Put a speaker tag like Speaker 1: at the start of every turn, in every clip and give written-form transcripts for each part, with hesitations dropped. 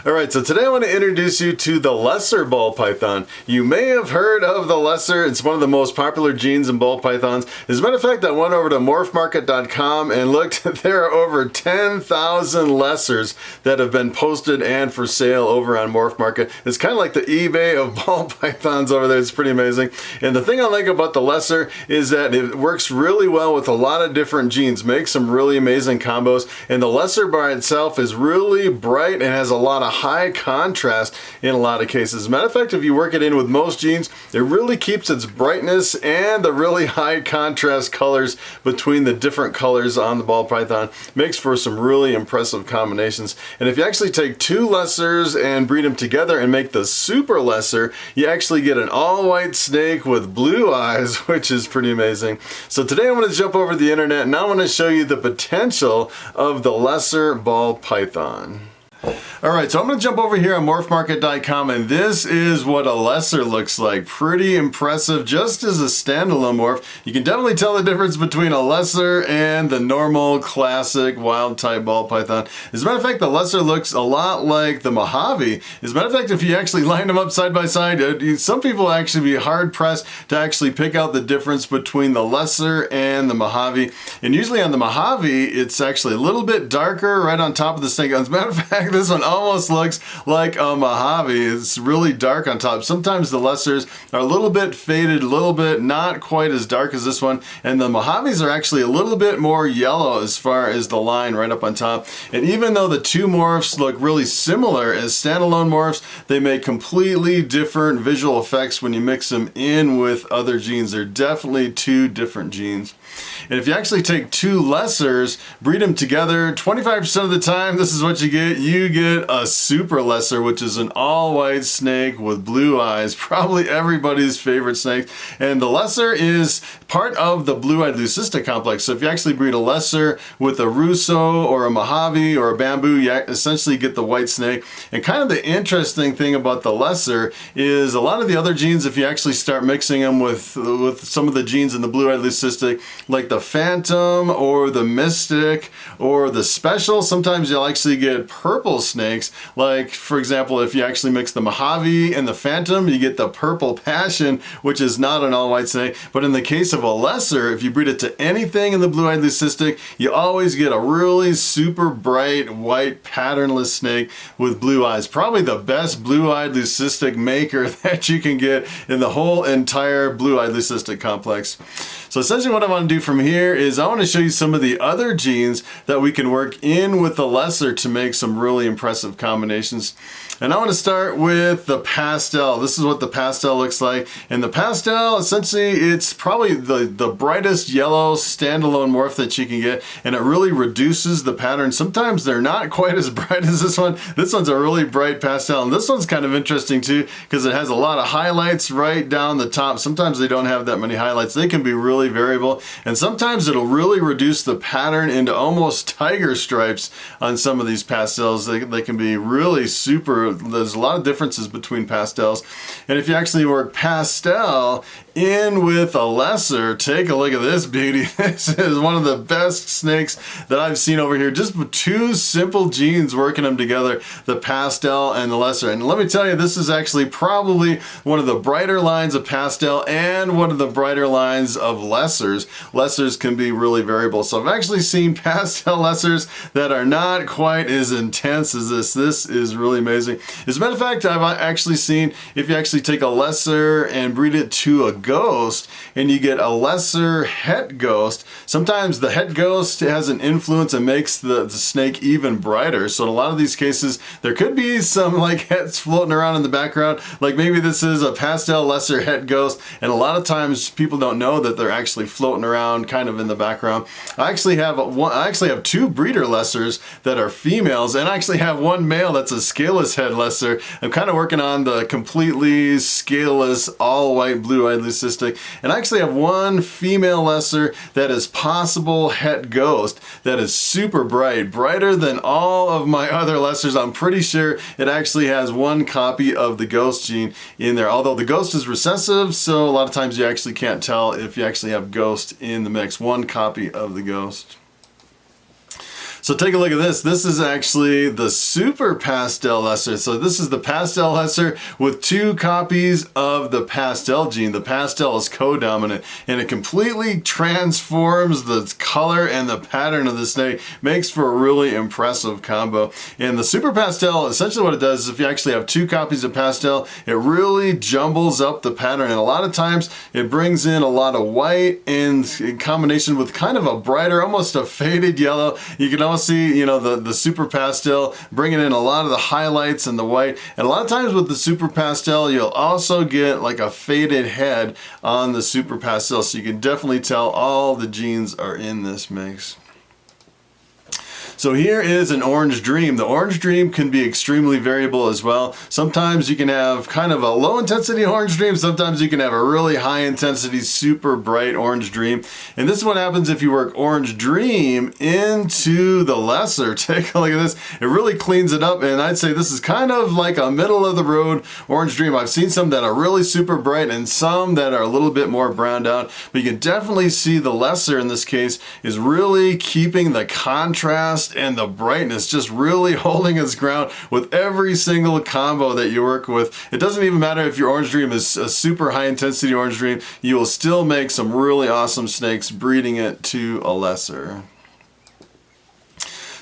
Speaker 1: Alright, so today I want to introduce you to the lesser ball python. You may have heard of the lesser. It's one of the most popular genes in ball pythons. As a matter of fact, I went over to morphmarket.com and looked. There are over 10,000 lessers that have been posted and for sale over on Morphmarket. It's kind of like the eBay of ball pythons over there. It's pretty amazing. And the thing I like about the lesser is that it works really well with a lot of different genes, makes some really amazing combos. And the lesser by itself is really bright and has a lot of high contrast in a lot of cases. As a matter of fact, if you work it in with most genes, it really keeps its brightness and the really high contrast colors between the different colors on the ball python. Makes for some really impressive combinations. And if you actually take two lessers and breed them together and make the super lesser, you actually get an all-white snake with blue eyes, which is pretty amazing. So today I'm going to jump over the internet and I want to show you the potential of the lesser ball python. Alright, so I'm going to jump over here on morphmarket.com, and this is what a lesser looks like. Pretty impressive just as a standalone morph. You can definitely tell the difference between a lesser and the normal classic wild type ball python. As a matter of fact, the lesser looks a lot like the Mojave. As a matter of fact, if you actually line them up side by side, some people actually be hard pressed to actually pick out the difference between the lesser and the Mojave. And usually on the Mojave, it's actually a little bit darker right on top of the snake. As a matter of fact, this one almost looks like a Mojave. It's really dark on top. Sometimes the lessers are a little bit faded, a little bit not quite as dark as this one, and the Mojaves are actually a little bit more yellow as far as the line right up on top. And even though the two morphs look really similar as standalone morphs, they make completely different visual effects when you mix them in with other genes. They're definitely two different genes. And if you actually take two lessers, breed them together, 25% of the time, this is what you get. You get a super lesser, which is an all-white snake with blue eyes. Probably everybody's favorite snake. And the lesser is part of the blue-eyed leucistic complex. So if you actually breed a lesser with a Russo or a Mojave or a bamboo, you essentially get the white snake. And kind of the interesting thing about the lesser is a lot of the other genes, if you actually start mixing them with some of the genes in the blue-eyed leucistic, like the Phantom or the Mystic or the Special, sometimes you'll actually get purple snakes. Like, for example, if you actually mix the Mojave and the Phantom, you get the Purple Passion, which is not an all-white snake. But in the case of a lesser, if you breed it to anything in the blue-eyed leucistic, you always get a really super bright white patternless snake with blue eyes. Probably the best blue-eyed leucistic maker that you can get in the whole entire blue-eyed leucistic complex. So essentially what I want to do from here is I want to show you some of the other genes that we can work in with the lesser to make some really impressive combinations. And I want to start with the Pastel. This is what the Pastel looks like. And the Pastel, essentially, it's probably the brightest yellow standalone morph that you can get, and it really reduces the pattern. Sometimes they're not quite as bright as this one. This one's a really bright Pastel, and this one's kind of interesting too because it has a lot of highlights right down the top. Sometimes they don't have that many highlights. They can be really variable, and sometimes it'll really reduce the pattern into almost tiger stripes on some of these Pastels. They can be really super. There's a lot of differences between Pastels. And if you actually work Pastel in with a lesser, take a look at this beauty. This is one of the best snakes that I've seen over here. Just with two simple genes working them together, the Pastel and the lesser. And let me tell you, this is actually probably one of the brighter lines of Pastel and one of the brighter lines of lessers. Lessers can be really variable. So I've actually seen Pastel lessers that are not quite as intense as this. This is really amazing. As a matter of fact, I've actually seen, if you actually take a lesser and breed it to a ghost and you get a lesser het ghost, sometimes the het ghost has an influence and makes the snake even brighter. So in a lot of these cases, there could be some like hets floating around in the background. Like maybe this is a Pastel lesser het ghost, and a lot of times people don't know that they're actually floating around kind of in the background. I actually have two breeder lessers that are females, and I actually have one male that's a scaleless het lesser. I'm kind of working on the completely scaleless all-white blue-eyed leucistic, and I actually have one female lesser that is possible het ghost that is super bright, brighter than all of my other lessers. I'm pretty sure it actually has one copy of the ghost gene in there, although the ghost is recessive, so a lot of times you actually can't tell if you actually have ghost in the mix. One copy of the ghost. So take a look at this. This is actually the Super Pastel lesser. So this is the Pastel lesser with 2 copies of the Pastel gene. The Pastel is co-dominant, and it completely transforms the color and the pattern of the snake. Makes for a really impressive combo. And the Super Pastel, essentially what it does is if you actually have 2 copies of Pastel, it really jumbles up the pattern. And a lot of times it brings in a lot of white in combination with kind of a brighter, almost a faded yellow. You can also see, you know, the Super Pastel bringing in a lot of the highlights and the white. And a lot of times with the Super Pastel, you'll also get like a faded head on the Super Pastel. So you can definitely tell all the genes are in this mix. So here is an Orange Dream. The Orange Dream can be extremely variable as well. Sometimes you can have kind of a low intensity Orange Dream. Sometimes you can have a really high intensity, super bright Orange Dream. And this is what happens if you work Orange Dream into the lesser. Take a look at this. It really cleans it up. And I'd say this is kind of like a middle of the road Orange Dream. I've seen some that are really super bright and some that are a little bit more browned out. But you can definitely see the lesser in this case is really keeping the contrast and the brightness, just really holding its ground with every single combo that you work with. It doesn't even matter if your Orange Dream is a super high intensity Orange Dream, you will still make some really awesome snakes breeding it to a lesser.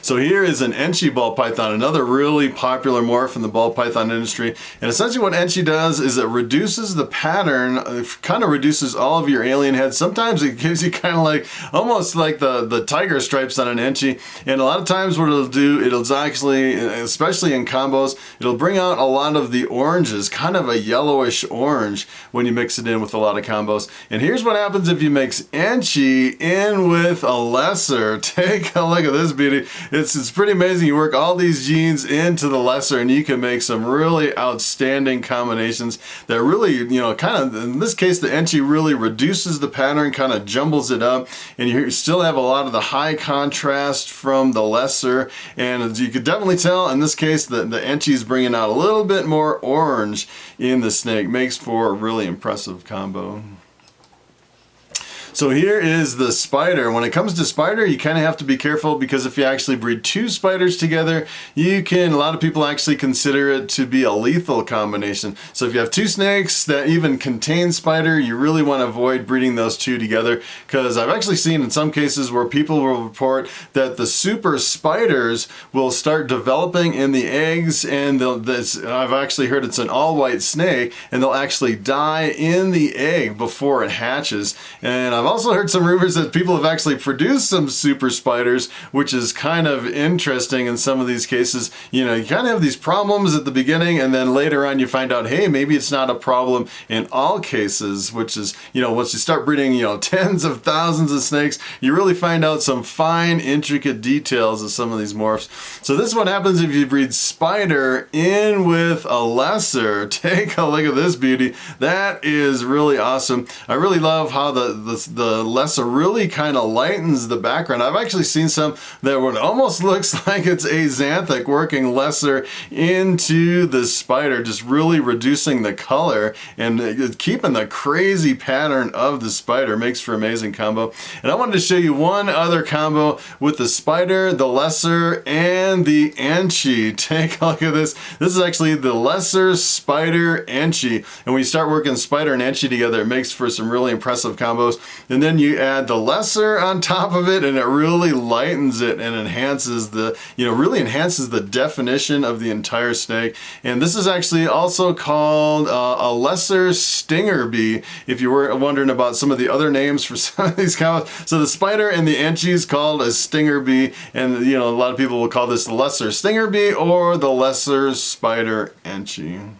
Speaker 1: So here is an Enchi ball python, another really popular morph in the ball python industry. And essentially what Enchi does is it reduces the pattern, it kind of reduces all of your alien heads. Sometimes it gives you kind of like, almost like the tiger stripes on an Enchi. And a lot of times what it'll do, it'll actually, especially in combos, it'll bring out a lot of the oranges, kind of a yellowish orange when you mix it in with a lot of combos. And here's what happens if you mix Enchi in with a lesser. Take a look at this beauty. It's pretty amazing. You work all these genes into the lesser and you can make some really outstanding combinations that really, you know, kind of, in this case, the Enchi really reduces the pattern, kind of jumbles it up, and you still have a lot of the high contrast from the lesser. And as you could definitely tell, in this case, the Enchi is bringing out a little bit more orange in the snake. Makes for a really impressive combo. So here is the spider. When it comes to spider, you kind of have to be careful because if you actually breed 2 spiders together, you can, a lot of people actually consider it to be a lethal combination. So if you have 2 snakes that even contain spider, you really want to avoid breeding those 2 together, because I've actually seen in some cases where people will report that the super spiders will start developing in the eggs, and I've actually heard it's an all-white snake, and they'll actually die in the egg before it hatches. And I've also heard some rumors that people have actually produced some super spiders, which is kind of interesting in some of these cases. You know, you kind of have these problems at the beginning, and then later on you find out, hey, maybe it's not a problem in all cases, which is, you know, once you start breeding, you know, tens of thousands of snakes, you really find out some fine, intricate details of some of these morphs. So this is what happens if you breed spider in with a lesser. Take a look at this beauty. That is really awesome. I really love how the lesser really kind of lightens the background. I've actually seen some that would almost looks like it's axanthic working lesser into the spider, just really reducing the color and keeping the crazy pattern of the spider. Makes for amazing combo. And I wanted to show you one other combo with the spider, the lesser, and the Enchi. Take a look at this. This is actually the lesser spider Enchi. And when you start working spider and Enchi together, it makes for some really impressive combos. And then you add the lesser on top of it, and it really lightens it and enhances the, you know, really enhances the definition of the entire snake. And this is actually also called a lesser stinger bee, if you were wondering about some of the other names for some of these combos. So the spider and the Enchi is called a stinger bee, and you know, a lot of people will call this the lesser stinger bee or the lesser spider Enchi.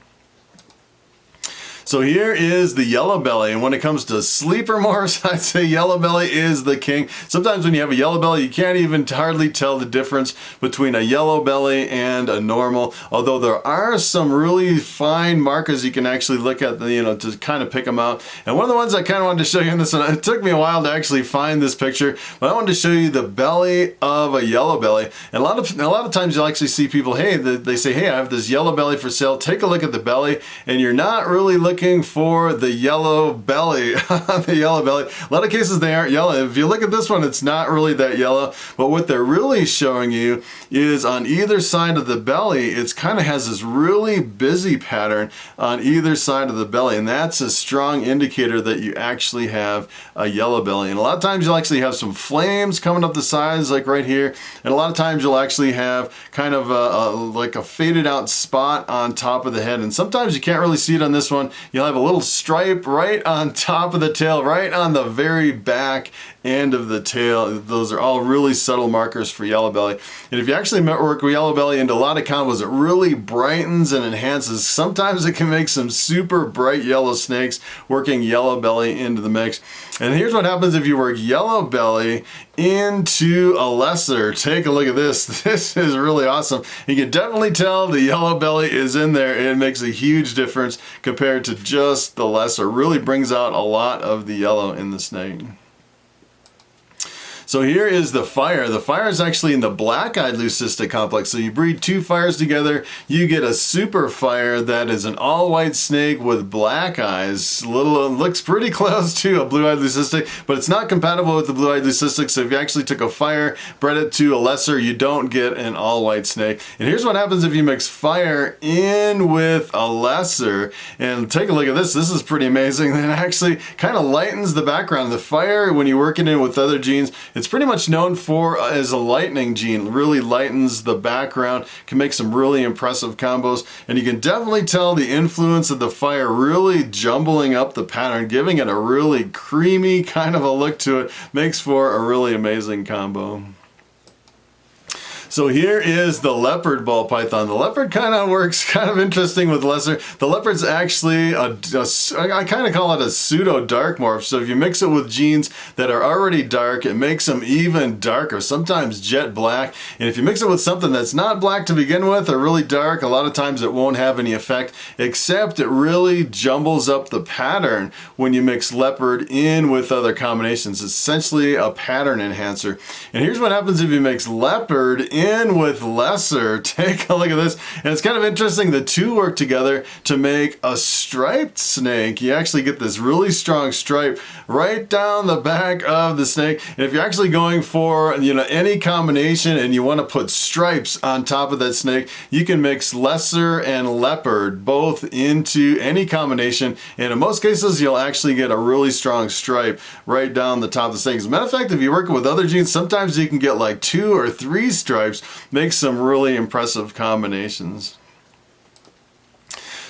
Speaker 1: So here is the yellow belly, and when it comes to sleeper morphs, I'd say yellow belly is the king. Sometimes when you have a yellow belly, you can't even hardly tell the difference between a yellow belly and a normal, although there are some really fine markers you can actually look at, you know, to kind of pick them out. And one of the ones I kind of wanted to show you in this one, it took me a while to actually find this picture, but I wanted to show you the belly of a yellow belly. And a lot of times you'll actually see people, hey, they say, hey, I have this yellow belly for sale. Take a look at the belly, and you're not really looking looking for the yellow belly. The yellow belly. A lot of cases they aren't yellow. If you look at this one, it's not really that yellow, but what they're really showing you is on either side of the belly, it's kind of has this really busy pattern on either side of the belly, and that's a strong indicator that you actually have a yellow belly. And a lot of times you'll actually have some flames coming up the sides, like right here, and a lot of times you'll actually have kind of like a faded out spot on top of the head, and sometimes you can't really see it on this one. You'll have a little stripe right on top of the tail, right on the very back end of the tail. Those are all really subtle markers for yellow belly. And if you actually work with yellow belly into a lot of combos, it really brightens and enhances. Sometimes it can make some super bright yellow snakes working yellow belly into the mix. And here's what happens if you work yellow belly into a lesser. Take a look at this. This is really awesome. You can definitely tell the yellow belly is in there. It makes a huge difference compared to just the lesser. Really brings out a lot of the yellow in the snake. So here is the fire. The fire is actually in the black-eyed leucistic complex. So you breed two fires together, you get a super fire that is an all-white snake with black eyes. Looks pretty close to a blue-eyed leucistic, but it's not compatible with the blue-eyed leucistic. So if you actually took a fire, bred it to a lesser, you don't get an all-white snake. And here's what happens if you mix fire in with a lesser. And take a look at this. This is pretty amazing. It actually kind of lightens the background. The fire, when you're working in with other genes, it's pretty much known for as a lightning gene. Really lightens the background, can make some really impressive combos, and you can definitely tell the influence of the fire really jumbling up the pattern, giving it a really creamy kind of a look to it. Makes for a really amazing combo. So here is the leopard ball python. The leopard kind of works kind of interesting with lesser. The leopard's actually, I kind of call it a pseudo dark morph. So if you mix it with genes that are already dark, it makes them even darker, sometimes jet black. And if you mix it with something that's not black to begin with or really dark, a lot of times it won't have any effect, except it really jumbles up the pattern when you mix leopard in with other combinations. It's essentially a pattern enhancer. And here's what happens if you mix leopard in with lesser. Take a look at this, and it's kind of interesting. The two work together to make a striped snake. You actually get this really strong stripe right down the back of the snake. And if you're actually going for, you know, any combination and you want to put stripes on top of that snake, you can mix lesser and leopard both into any combination, and in most cases you'll actually get a really strong stripe right down the top of the snake. As a matter of fact, if you're working with other genes, sometimes you can get like 2 or 3 stripes. Make some really impressive combinations.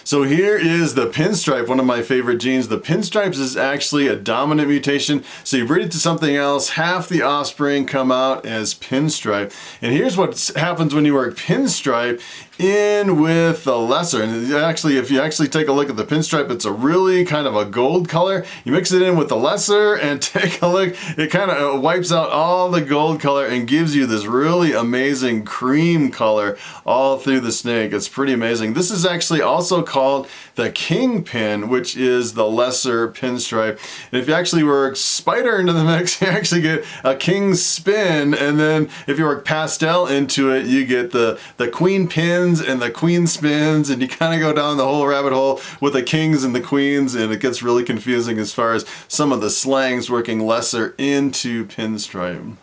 Speaker 1: So here is the pinstripe, one of my favorite genes. The pinstripes is actually a dominant mutation. So you breed it to something else, half the offspring come out as pinstripe. And here's what happens when you work pinstripe in with the lesser. And actually, if you actually take a look at the pinstripe, it's a really kind of a gold color. You mix it in with the lesser and take a look, it kind of wipes out all the gold color and gives you this really amazing cream color all through the snake. It's pretty amazing. This is actually also called the kingpin, which is the lesser pinstripe. And if you actually work spider into the mix, you actually get a king spin. And then if you work pastel into it, you get the queen pins and the queen spins, and you kind of go down the whole rabbit hole with the kings and the queens, and it gets really confusing as far as some of the slangs working lesser into pinstripe.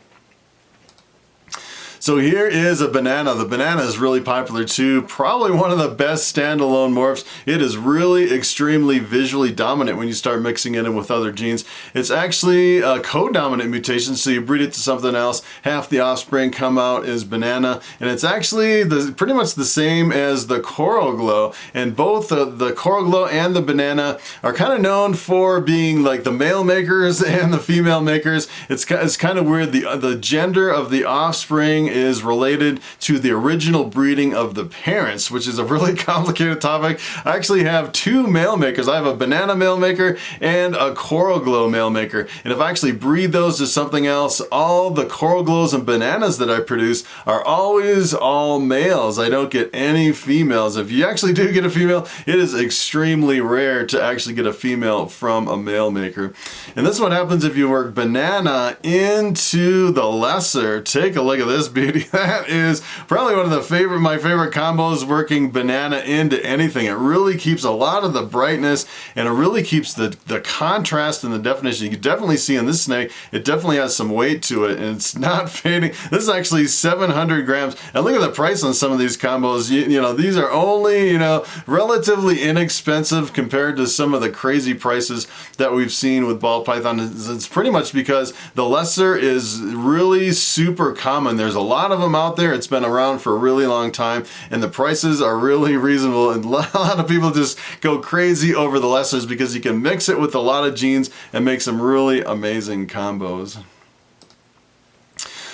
Speaker 1: So here is a banana. The banana is really popular too. Probably one of the best standalone morphs. It is really extremely visually dominant when you start mixing it in with other genes. It's actually a co-dominant mutation, so you breed it to something else. Half the offspring come out as banana, and it's actually pretty much the same as the coral glow. And both the coral glow and the banana are kind of known for being like the male makers and the female makers. It's kind of weird. The gender of the offspring is related to the original breeding of the parents, which is a really complicated topic. I actually have 2 male makers. I have a banana male maker and a coral glow male maker. And if I actually breed those to something else, all the coral glows and bananas that I produce are always all males. I don't get any females. If you actually do get a female, it is extremely rare to actually get a female from a male maker. And this is what happens if you work banana into the lesser. Take a look at this beauty. QOTD. That is probably one of my favorite combos, working banana into anything. It really keeps a lot of the brightness, and it really keeps the contrast and the definition. You can definitely see on this snake, it definitely has some weight to it, and it's not fading. This is actually 700 grams. And look at the price on some of these combos. You know, these are only, you know, relatively inexpensive compared to some of the crazy prices that we've seen with ball python. It's pretty much because the lesser is really super common. There's a lot of them out there. It's been around for a really long time, and the prices are really reasonable, and a lot of people just go crazy over the lessers because you can mix it with a lot of genes and make some really amazing combos.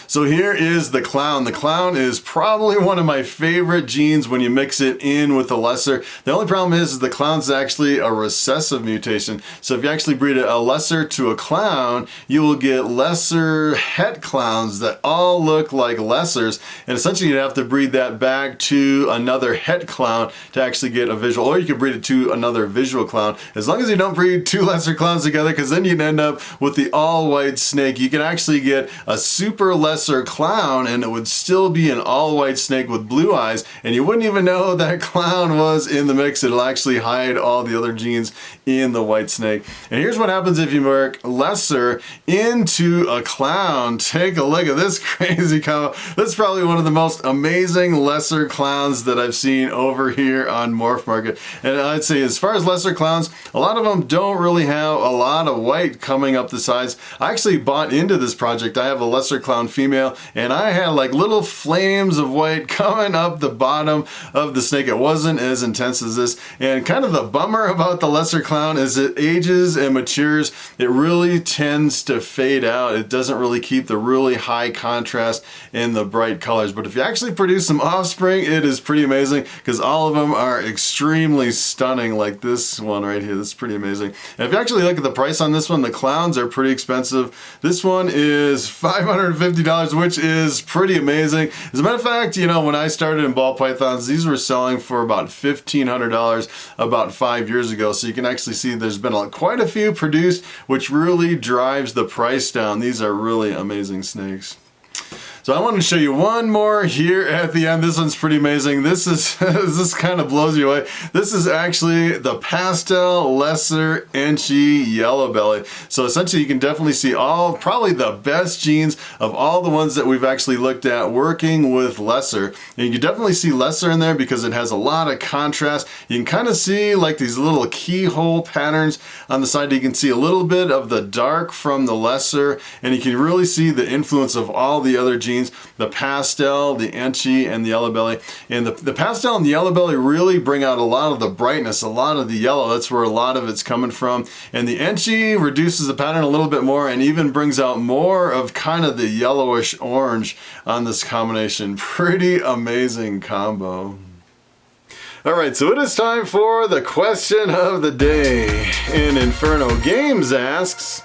Speaker 1: So here is the clown. The clown is probably one of my favorite genes when you mix it in with the lesser. The only problem is the clown's actually a recessive mutation. So if you actually breed a lesser to a clown, you will get lesser het clowns that all look like lessers. And essentially you'd have to breed that back to another het clown to actually get a visual, or you could breed it to another visual clown. As long as you don't breed two lesser clowns together, because then you'd end up with the all white snake. You can actually get a super lesser clown and it would still be an all white snake with blue eyes, and you wouldn't even know that clown was in the mix. It'll actually hide all the other genes in the white snake. And here's what happens if you work lesser into a clown. Take a look at this crazy combo. That's probably one of the most amazing lesser clowns that I've seen over here on Morphmarket. And I'd say as far as lesser clowns, a lot of them don't really have a lot of white coming up the sides. I actually bought into this project. I have a lesser clown female, and I had like little flames of white coming up the bottom of the snake. It wasn't as intense as this, and kind of the bummer about the lesser clown is it ages and matures. It really tends to fade out. It doesn't really keep the really high contrast in the bright colors. But if you actually produce some offspring, it is pretty amazing, because all of them are extremely stunning, like this one right here. This is pretty amazing. And if you actually look at the price on this one, the clowns are pretty expensive. This one is $550, which is pretty amazing. As a matter of fact, you know, when I started in ball pythons, these were selling for about $1,500 about 5 years ago. So you can actually see there's been quite a few produced, which really drives the price down. These are really amazing snakes. So I want to show you one more here at the end. This one's pretty amazing. This is this kind of blows you away. This is actually the Pastel Lesser Enchi Yellow Belly. So essentially you can definitely see probably the best genes of all the ones that we've actually looked at working with lesser. And you can definitely see lesser in there because it has a lot of contrast. You can kind of see like these little keyhole patterns on the side. You can see a little bit of the dark from the lesser, and you can really see the influence of all the other genes. The pastel, the enchi, and the yellow belly. And the pastel and the yellow belly really bring out a lot of the brightness, a lot of the yellow. That's where a lot of it's coming from. And the enchi reduces the pattern a little bit more and even brings out more of kind of the yellowish orange on this combination. Pretty amazing combo. All right, so it is time for the question of the day. And Inferno Games asks,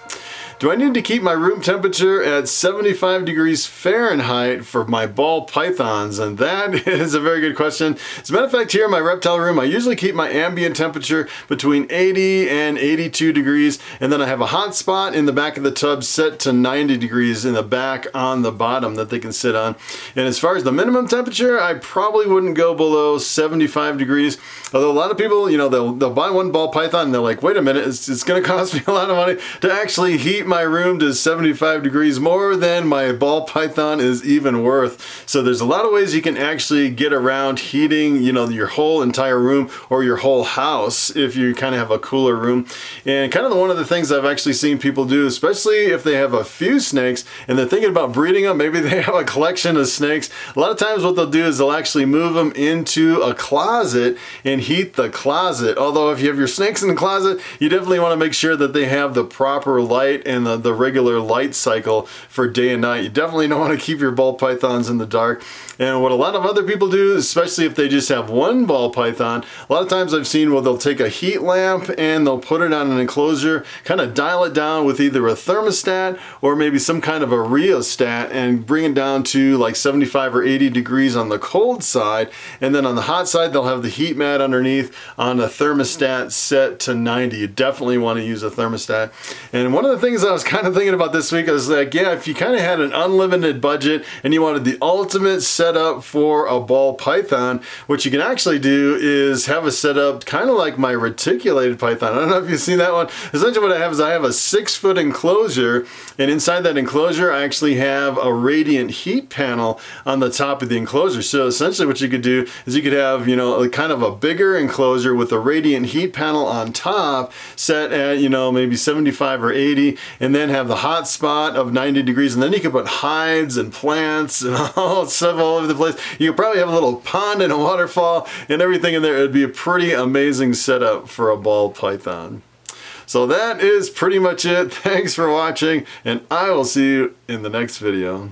Speaker 1: do I need to keep my room temperature at 75 degrees Fahrenheit for my ball pythons? And that is a very good question. As a matter of fact, here in my reptile room, I usually keep my ambient temperature between 80 and 82 degrees. And then I have a hot spot in the back of the tub set to 90 degrees in the back on the bottom that they can sit on. And as far as the minimum temperature, I probably wouldn't go below 75 degrees. Although a lot of people, you know, they'll buy one ball python and they're like, wait a minute, it's going to cost me a lot of money to actually heat my room to 75 degrees, more than my ball python is even worth. So there's a lot of ways you can actually get around heating, you know, your whole entire room or your whole house if you kind of have a cooler room. And kind of one of the things I've actually seen people do, especially if they have a few snakes and they're thinking about breeding them, maybe they have a collection of snakes. A lot of times what they'll do is they'll actually move them into a closet and heat the closet. Although if you have your snakes in the closet, you definitely want to make sure that they have the proper light and the regular light cycle for day and night. You definitely don't want to keep your ball pythons in the dark. And what a lot of other people do, especially if they just have one ball python, a lot of times I've seen where they'll take a heat lamp and they'll put it on an enclosure, kind of dial it down with either a thermostat or maybe some kind of a rheostat and bring it down to like 75 or 80 degrees on the cold side. And then on the hot side, they'll have the heat mat underneath on a thermostat set to 90. You definitely want to use a thermostat. And one of the things I was kind of thinking about this week. I was like, yeah, if you kind of had an unlimited budget and you wanted the ultimate setup for a ball python, what you can actually do is have a setup kind of like my reticulated python. I don't know if you've seen that one. Essentially what I have is I have a 6-foot enclosure, and inside that enclosure I actually have a radiant heat panel on the top of the enclosure. So essentially what you could do is you could have, you know, kind of a bigger enclosure with a radiant heat panel on top set at, you know, maybe 75 or 80, and then have the hot spot of 90 degrees, and then you could put hides and plants and all stuff all over the place. You could probably have a little pond and a waterfall and everything in there. It'd be a pretty amazing setup for a ball python. So that is pretty much it. Thanks for watching, and I will see you in the next video.